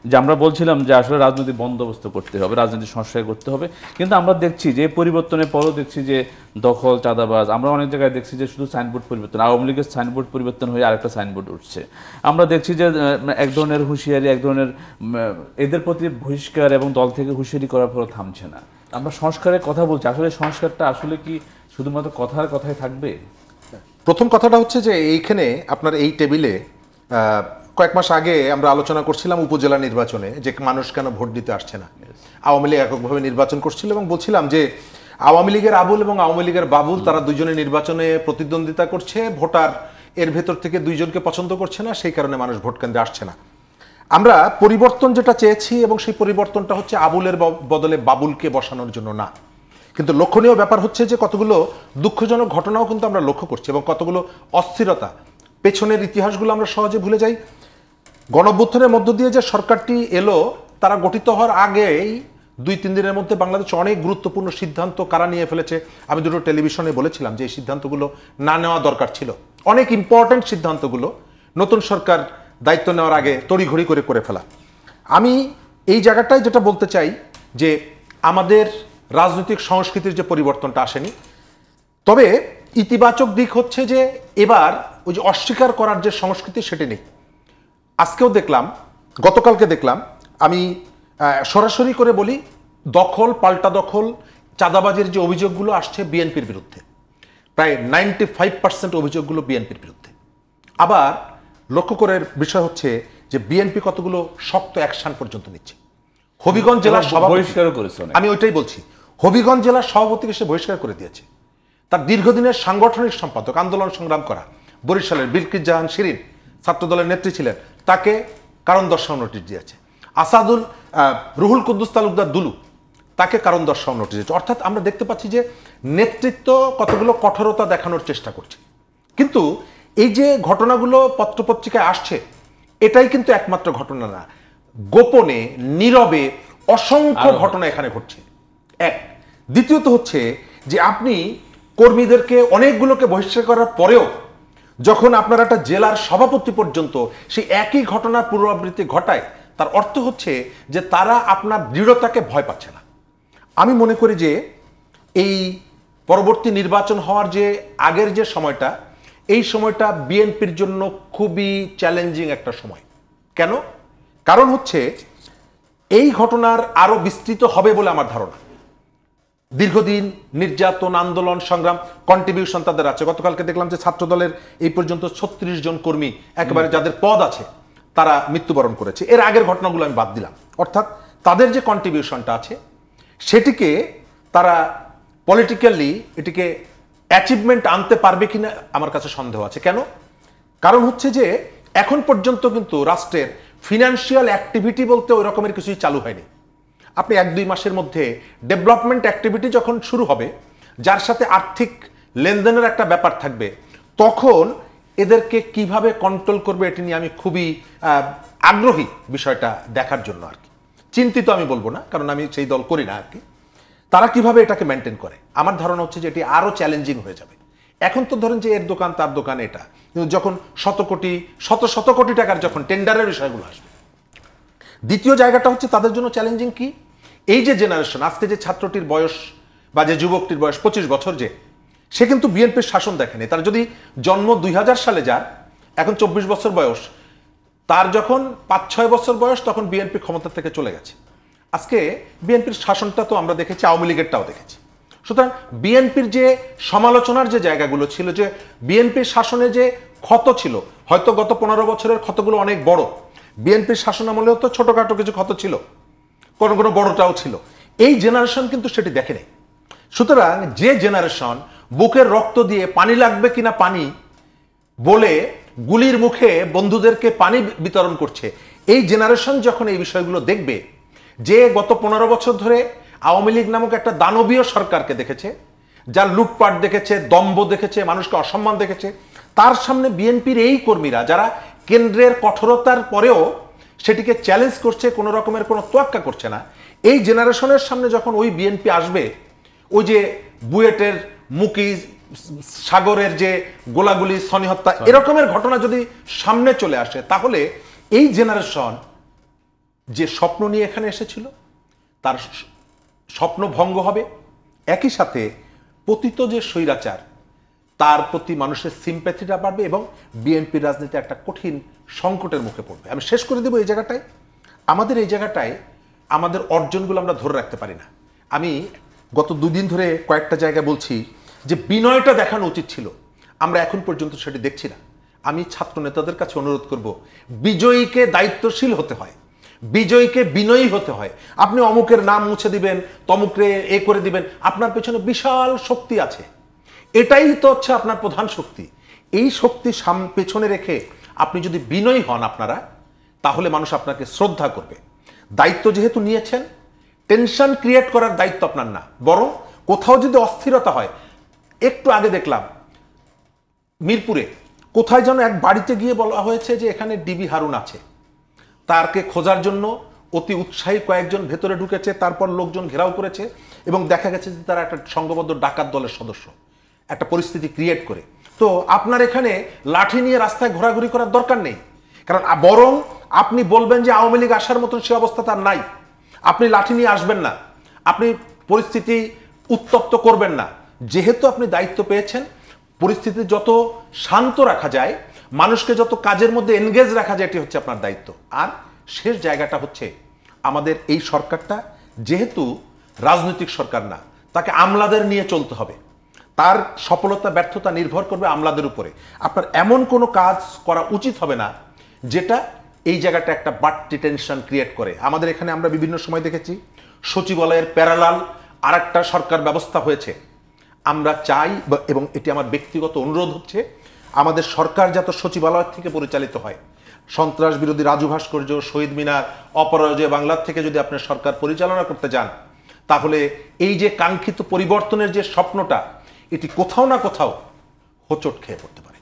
যে আমরা বলছিলাম যে আসলে রাজনৈতিক বন্দোবস্ত করতে হবে, রাজনৈতিক সংস্কার করতে হবে, কিন্তু আমরা দেখছি যে পরিবর্তনের পরও দেখছি যে দখল, চাঁদাবাজ। আমরা অনেক জায়গায় দেখছি যে শুধু সাইনবোর্ড পরিবর্তন, আওয়ামী লীগের সাইনবোর্ড পরিবর্তন হয়ে আরেকটা সাইনবোর্ড উঠছে। আমরা দেখছি যে এক ধরনের হুঁশিয়ারি, এক ধরনের এদের প্রতি বহিষ্কার এবং দল থেকে হুঁশিয়ারি করার পরও থামছে না। আমরা সংস্কারের কথা বলছি, আসলে সংস্কারটা আসলে কি শুধুমাত্র কথার কথায় থাকবে? প্রথম কথাটা হচ্ছে যে এইখানে আপনার এই টেবিলে কয়েক মাস আগে আমরা আলোচনা করছিলাম উপজেলা নির্বাচনে যে মানুষ কেন ভোট দিতে আসছে না। আওয়ামী লীগ এককভাবে নির্বাচন করছিল এবং বলছিলাম যে আওয়ামী লীগের আবুল এবং আওয়ামী লীগের বাবুল তারা দুজনে নির্বাচনে প্রতিদ্বন্দ্বিতা করছে, ভোটার এর ভেতর থেকে দুইজনকে পছন্দ করছে না, সেই কারণে মানুষ ভোট কেন্দ্রে আসছে না। আমরা পরিবর্তন যেটা চেয়েছি এবং সেই পরিবর্তনটা হচ্ছে আবুলের বদলে বাবুলকে বসানোর জন্য না। কিন্তু লক্ষণীয় ব্যাপার হচ্ছে যে কতগুলো দুঃখজনক ঘটনাও কিন্তু আমরা লক্ষ্য করছি এবং কতগুলো অস্থিরতা, পেছনের ইতিহাসগুলো আমরা সহজে ভুলে যাই। গণঅভ্যুত্থানের মধ্য দিয়ে যে সরকারটি এলো, তারা গঠিত হওয়ার আগেই 2-3 দিনের মধ্যে বাংলাদেশে অনেক গুরুত্বপূর্ণ সিদ্ধান্ত কারা নিয়ে ফেলেছে আমি দুটো টেলিভিশনে বলেছিলাম যে এই সিদ্ধান্তগুলো না নেওয়া দরকার ছিল। অনেক ইম্পর্ট্যান্ট সিদ্ধান্তগুলো নতুন সরকার দায়িত্ব নেওয়ার আগে তড়িঘড়ি করে ফেলা। আমি এই জায়গাটায় যেটা বলতে চাই যে আমাদের রাজনৈতিক সংস্কৃতির যে পরিবর্তনটা আসেনি, তবে ইতিবাচক দিক হচ্ছে যে এবার ওই যে অস্বীকার করার যে সংস্কৃতি সেটি নেই। আজকেও দেখলাম, গতকালকে দেখলাম, আমি সরাসরি করে বলি, দখল, পাল্টা দখল, চাঁদাবাজির যে অভিযোগগুলো আসছে বিএনপির বিরুদ্ধে, প্রায় 95% অভিযোগগুলো বিএনপির বিরুদ্ধে। আবার লক্ষ্য করার বিষয় হচ্ছে যে বিএনপি কতগুলো শক্ত অ্যাকশন পর্যন্ত নিচ্ছে। হবিগঞ্জ জেলার সভাপতি, আমি ওইটাই বলছি, হবিগঞ্জ জেলার সভাপতিকে সে বহিষ্কার করে দিয়েছে। তার দীর্ঘদিনের সাংগঠনিক সম্পাদক, আন্দোলন সংগ্রাম করা, বরিশালের বিলকিস জাহান শিরিন ছাত্রদলের নেত্রী ছিলেন, তাকে কারণ দর্শাও নোটিশ দিয়েছে। আসাদুল রুহুল কুদ্দুস তালুকদার দুলু, তাকে কারণ দর্শাও নোটিশ দিয়েছে। অর্থাৎ আমরা দেখতে পাচ্ছি যে নেতৃত্ব কতগুলো কঠোরতা দেখানোর চেষ্টা করছে। কিন্তু এই যে ঘটনাগুলো পত্রপত্রিকায় আসছে, এটাই কিন্তু একমাত্র ঘটনা না, গোপনে নীরবে অসংখ্য ঘটনা এখানে ঘটছে। এক, দ্বিতীয়ত হচ্ছে যে আপনি কর্মীদেরকে অনেকগুলোকে বহিষ্কার করার পরেও যখন আপনার একটা জেলার সভাপতি পর্যন্ত সেই একই ঘটনার পুনরাবৃত্তি ঘটায়, তার অর্থ হচ্ছে যে তারা আপনার দৃঢ়তাকে ভয় পাচ্ছে না। আমি মনে করি যে এই পরবর্তী নির্বাচন হওয়ার যে আগের যে সময়টা, এই সময়টা বিএনপির জন্য খুবই চ্যালেঞ্জিং একটা সময়। কেন? কারণ হচ্ছে এই ঘটনার আরো বিস্তৃত হবে বলে আমার ধারণা। দীর্ঘদিন নির্যাতন, আন্দোলন, সংগ্রাম, কন্ট্রিবিউশন তাদের আছে। গতকালকে দেখলাম যে ছাত্রদলের এই পর্যন্ত 36 জন কর্মী একেবারে যাদের পদ আছে তারা মৃত্যুবরণ করেছে। এর আগের ঘটনাগুলো আমি বাদ দিলাম। অর্থাৎ তাদের যে কন্ট্রিবিউশনটা আছে সেটিকে তারা পলিটিক্যালি এটিকে অ্যাচিভমেন্ট আনতে পারবে কিনা আমার কাছে সন্দেহ আছে। কেন? কারণ হচ্ছে যে এখন পর্যন্ত কিন্তু রাষ্ট্রের ফিনান্সিয়াল অ্যাক্টিভিটি বলতে ওই রকমের কিছুই চালু হয়নি। আপনি 1-2 মাসের মধ্যে ডেভেলপমেন্ট অ্যাক্টিভিটি যখন শুরু হবে, যার সাথে আর্থিক লেনদেনের একটা ব্যাপার থাকবে, তখন এদেরকে কিভাবে কন্ট্রোল করবে এটি নিয়ে আমি খুবই আগ্রহী বিষয়টা দেখার জন্য আর কি। চিন্তিত আমি বলবো না, কারণ আমি সেই দল করি না আর কি। তারা কিভাবে এটাকে মেনটেন করে, আমার ধারণা হচ্ছে যে এটি আরো চ্যালেঞ্জিং হয়ে যাবে। এখন তো ধরেন যে এর দোকান তার দোকান এটা, কিন্তু যখন শত কোটি টাকার যখন টেন্ডারের বিষয়গুলো আসবে। দ্বিতীয় জায়গাটা হচ্ছে তাদের জন্য চ্যালেঞ্জিং কি, এই যে জেনারেশন, আজকে যে ছাত্রটির বয়স বা যে যুবকটির বয়স 25 বছর, যে সে কিন্তু বিএনপির শাসন দেখেনি। তার যদি জন্ম 2000 সালে যার, এখন 24 বছর বয়স, তার যখন 5-6 বছর বয়স তখন বিএনপি ক্ষমতা থেকে চলে গেছে। আজকে বিএনপির শাসনটা তো আমরা দেখেছি, আওয়ামী লীগেরটাও দেখেছি। সুতরাং বিএনপির যে সমালোচনার যে জায়গাগুলো ছিল, যে বিএনপির শাসনে যে ক্ষত ছিল, হয়তো গত 15 বছরের ক্ষতগুলো অনেক বড়, বিএনপির শাসন আমলেও তো ছোটখাটো কিছু ক্ষত ছিল, কোনো বড়টাও ছিল। এই জেনারেশন কিন্তু সেটি দেখে নেই। সুতরাং যে জেনারেশন বুকের রক্ত দিয়ে পানি লাগবে কিনা পানি বলে গুলির মুখে বন্ধুদেরকে পানি বিতরণ করছে, এই জেনারেশন যখন এই বিষয়গুলো দেখবে, যে গত 15 বছর ধরে আওয়ামী লীগ নামক একটা দানবীয় সরকারকে দেখেছে, যার লুটপাট দেখেছে, দম্ভ দেখেছে, মানুষকে অসম্মান দেখেছে, তার সামনে বিএনপির এই কর্মীরা যারা কেন্দ্রের কঠোরতার পরেও সেটিকে চ্যালেঞ্জ করছে, কোনো রকমের কোনো তোয়াক্কা করছে না, এই জেনারেশনের সামনে যখন ওই বিএনপি আসবে, ওই যে বুয়েটের মুকি, সাগরের যে গোলাগুলি, সনি হত্যা, এরকমের ঘটনা যদি সামনে চলে আসে, তাহলে এই জেনারেশন যে স্বপ্ন নিয়ে এখানে এসেছিল তার স্বপ্ন ভঙ্গ হবে, একই সাথে পতিত যে স্বৈরাচার তার প্রতি মানুষের সিম্প্যাথিটা বাড়বে এবং বিএনপির রাজনীতি একটা কঠিন সংকটের মুখে পড়বে। আমি শেষ করে দেব এই জায়গাটায়, আমাদের এই জায়গাটায় আমাদের অর্জনগুলো আমরা ধরে রাখতে পারি না। আমি গত দুদিন ধরে কয়েকটা জায়গায় বলছি যে বিনয়টা দেখানো উচিত ছিল, আমরা এখন পর্যন্ত সেটি দেখছি না। আমি ছাত্র নেতাদের কাছে অনুরোধ করব, বিজয়ীকে দায়িত্বশীল হতে হয়, বিজয়ীকে বিনয়ী হতে হয়। আপনি অমুকের নাম মুছে দিবেন, তমুকরে এ করে দিবেন, আপনার পেছনে বিশাল শক্তি আছে, এটাই তো হচ্ছে আপনার প্রধান শক্তি। এই শক্তি পেছনে রেখে আপনি যদি বিনয়ী হন আপনারা, তাহলে মানুষ আপনাকে শ্রদ্ধা করবে। দায়িত্ব যেহেতু নিয়েছেন, টেনশন ক্রিয়েট করার দায়িত্ব আপনার না, বরং কোথাও যদি অস্থিরতা হয়, একটু আগে দেখলাম মিরপুরে কোথায় যেন এক বাড়িতে গিয়ে বলা হয়েছে যে এখানে ডিবি হারুন আছে, তারকে খোঁজার জন্য অতি উৎসাহী কয়েকজন ভেতরে ঢুকেছে, তারপর লোকজন ঘেরাও করেছে এবং দেখা গেছে যে তারা একটা সংঘবদ্ধ ডাকাত দলের সদস্য, একটা পরিস্থিতি ক্রিয়েট করে। তো আপনার এখানে লাঠি নিয়ে রাস্তায় ঘোরাঘুরি করার দরকার নেই, কারণ বরং আপনি বলবেন যে আওয়ামী লীগ আসার মতন সে অবস্থা তার নাই, আপনি লাঠি নিয়ে আসবেন না, আপনি পরিস্থিতি উত্তপ্ত করবেন না। যেহেতু আপনি দায়িত্ব পেয়েছেন, পরিস্থিতি যত শান্ত রাখা যায়, মানুষকে যত কাজের মধ্যে এনগেজ রাখা যায়, এটি হচ্ছে আপনার দায়িত্ব। আর শেষ জায়গাটা হচ্ছে আমাদের এই সরকারটা যেহেতু রাজনৈতিক সরকার না, তাকে আমলাদের নিয়ে চলতে হবে, তার সফলতা ব্যর্থতা নির্ভর করবে আমলাদের উপরে। আপনার এমন কোনো কাজ করা উচিত হবে না যেটা এই জায়গাটা একটা বাড়তি টেনশন ক্রিয়েট করে। আমাদের এখানে আমরা বিভিন্ন সময় দেখেছি সচিবালয়ের প্যারালাল আর একটা সরকার ব্যবস্থা হয়েছে। আমরা চাই, এবং এটি আমার ব্যক্তিগত অনুরোধ হচ্ছে, আমাদের সরকার যাতে সচিবালয় থেকে পরিচালিত হয়। সন্ত্রাস বিরোধী রাজু ভাস্কর্য, শহীদ মিনার, অপরাজয় বাংলার থেকে যদি আপনি সরকার পরিচালনা করতে যান, তাহলে এই যে কাঙ্ক্ষিত পরিবর্তনের যে স্বপ্নটা, এটি কোথাও না কোথাও হোঁচট খেয়ে পড়তে পারে।